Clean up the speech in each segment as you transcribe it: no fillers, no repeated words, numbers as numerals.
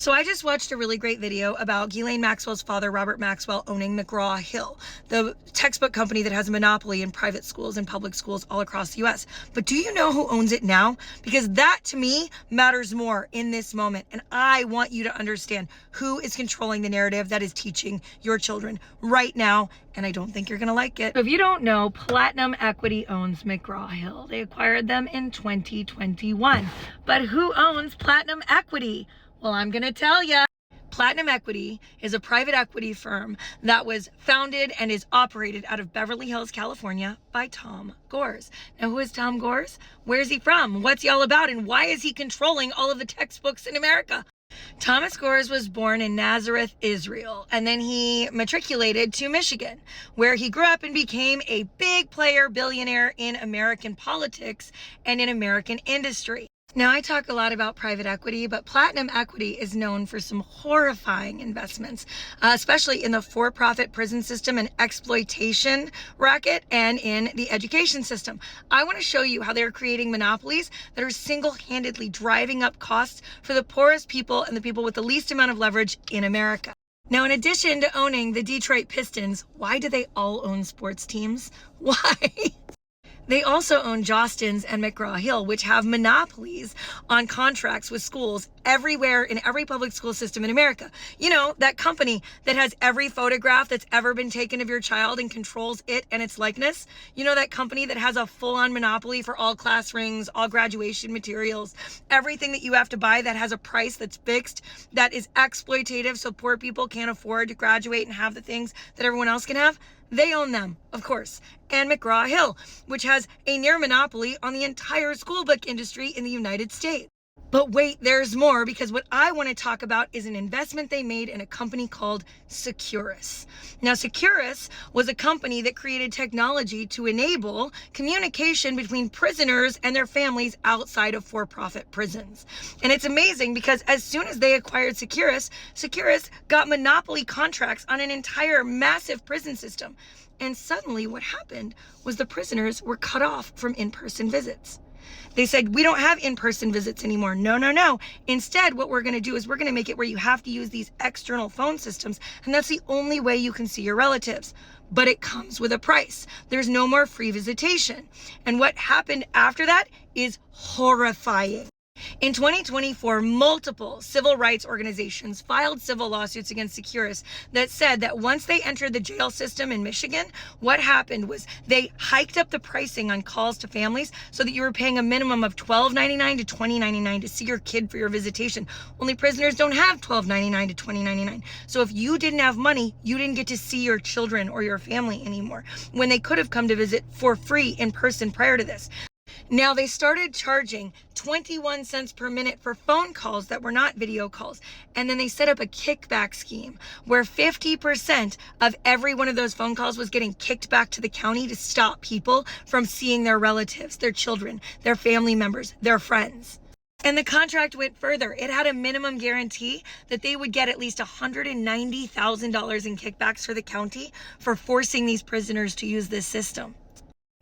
So I just watched a really great video about Ghislaine Maxwell's father, Robert Maxwell, owning McGraw-Hill, the textbook company that has a monopoly in private schools and public schools all across the US. But do you know who owns it now? Because that, to me, matters more in this moment. And I want you to understand who is controlling the narrative that is teaching your children right now. And I don't think you're going to like it. So if you don't know, Platinum Equity owns McGraw-Hill. They acquired them in 2021. But who owns Platinum Equity? Well, I'm going to tell you. Platinum Equity is a private equity firm that was founded and is operated out of Beverly Hills, California by Tom Gores. Now, who is Tom Gores? Where's he from? What's he all about? And why is he controlling all of the textbooks in America? Thomas Gores was born in Nazareth, Israel, and then he matriculated to Michigan, where he grew up and became a big player, billionaire in American politics and in American industry. Now, I talk a lot about private equity, but Platinum Equity is known for some horrifying investments, especially in the for-profit prison system and exploitation racket and in the education system. I want to show you how they're creating monopolies that are single-handedly driving up costs for the poorest people and the people with the least amount of leverage in America. Now, in addition to owning the Detroit Pistons, why do they all own sports teams? Why? They also own Jostens and McGraw-Hill, which have monopolies on contracts with schools everywhere in every public school system in America. You know, that company that has every photograph that's ever been taken of your child and controls it and its likeness. You know, that company that has a full-on monopoly for all class rings, all graduation materials, everything that you have to buy that has a price that's fixed, that is exploitative so poor people can't afford to graduate and have the things that everyone else can have. They own them, of course. And McGraw-Hill, which has a near monopoly on the entire school book industry in the United States. But wait, there's more, because what I want to talk about is an investment they made in a company called Securus. Now, Securus was a company that created technology to enable communication between prisoners and their families outside of for-profit prisons. And it's amazing because as soon as they acquired Securus, Securus got monopoly contracts on an entire massive prison system. And suddenly what happened was the prisoners were cut off from in-person visits. They said, we don't have in-person visits anymore. No. Instead, what we're going to do is we're going to make it where you have to use these external phone systems, and that's the only way you can see your relatives. But it comes with a price. There's no more free visitation. And what happened after that is horrifying. In 2024, multiple civil rights organizations filed civil lawsuits against Securus that said that once they entered the jail system in Michigan, what happened was they hiked up the pricing on calls to families so that you were paying a minimum of $12.99 to $20.99 to see your kid for your visitation. Only prisoners don't have $12.99 to $20.99. So if you didn't have money, you didn't get to see your children or your family anymore when they could have come to visit for free in person prior to this. Now, they started charging 21 cents per minute for phone calls that were not video calls. And then they set up a kickback scheme where 50% of every one of those phone calls was getting kicked back to the county to stop people from seeing their relatives, their children, their family members, their friends. And the contract went further. It had a minimum guarantee that they would get at least $190,000 in kickbacks for the county for forcing these prisoners to use this system.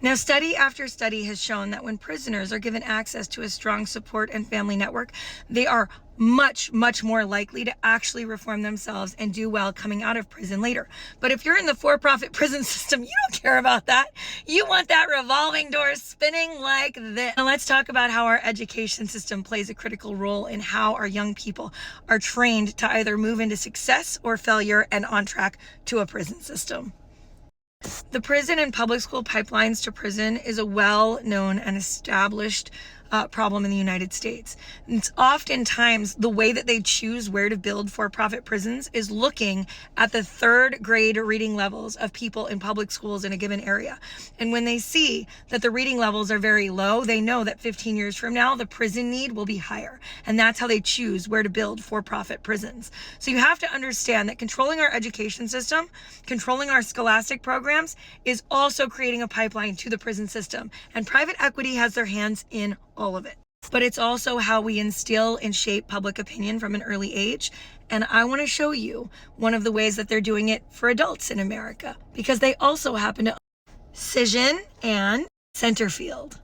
Now, study after study has shown that when prisoners are given access to a strong support and family network, they are much more likely to actually reform themselves and do well coming out of prison later. But if you're in the for-profit prison system, you don't care about that. You want that revolving door spinning like this. Now, let's talk about how our education system plays a critical role in how our young people are trained to either move into success or failure and on track to a prison system. The prison and public school pipelines to prison is a well-known and established problem in the United States. It's oftentimes the way that they choose where to build for-profit prisons is looking at the third grade reading levels of people in public schools in a given area. And when they see that the reading levels are very low, they know that 15 years from now, the prison need will be higher. And that's how they choose where to build for-profit prisons. So you have to understand that controlling our education system, controlling our scholastic programs is also creating a pipeline to the prison system. And private equity has their hands in all of it. But it's also how we instill and shape public opinion from an early age. And I want to show you one of the ways that they're doing it for adults in America, because they also happen to own Cision and Centerfield.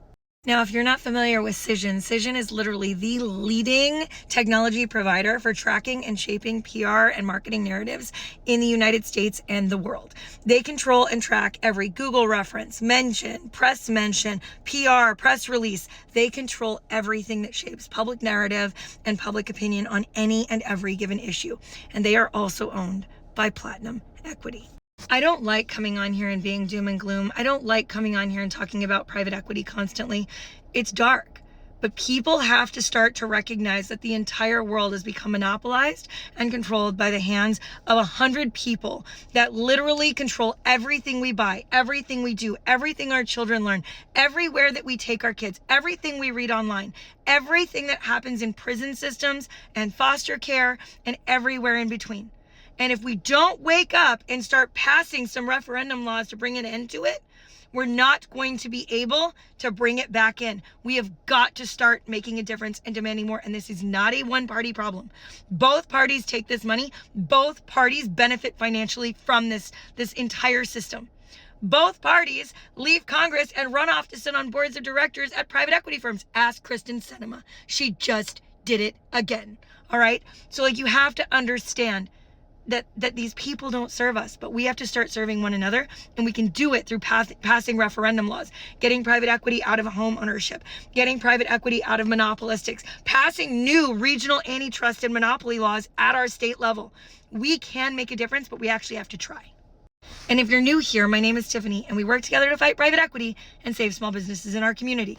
Now, if you're not familiar with Cision is literally the leading technology provider for tracking and shaping PR and marketing narratives in the United States and the world. They control and track every Google reference, mention, PR, press release. They control everything that shapes public narrative and public opinion on any and every given issue. And they are also owned by Platinum Equity. I don't like coming on here and being doom and gloom. I don't like coming on here and talking about private equity constantly. It's dark. But people have to start to recognize that the entire world has become monopolized and controlled by the hands of 100 people that literally control everything we buy, everything we do, everything our children learn, everywhere that we take our kids, everything we read online, everything that happens in prison systems and foster care and everywhere in between. And if we don't wake up and start passing some referendum laws to bring an end to it, we're not going to be able to bring it back in. We have got to start making a difference and demanding more. And this is not a one-party problem. Both parties take this money. Both parties benefit financially from this entire system. Both parties leave Congress and run off to sit on boards of directors at private equity firms. Ask Kristen Sinema. She just did it again. All right? So you have to understand that these people don't serve us, but we have to start serving one another, and we can do it through passing referendum laws, getting private equity out of home ownership, getting private equity out of monopolistics, passing new regional antitrust and monopoly laws at our state level. We can make a difference, but we actually have to try. And if you're new here, my name is Tiffany, and we work together to fight private equity and save small businesses in our community.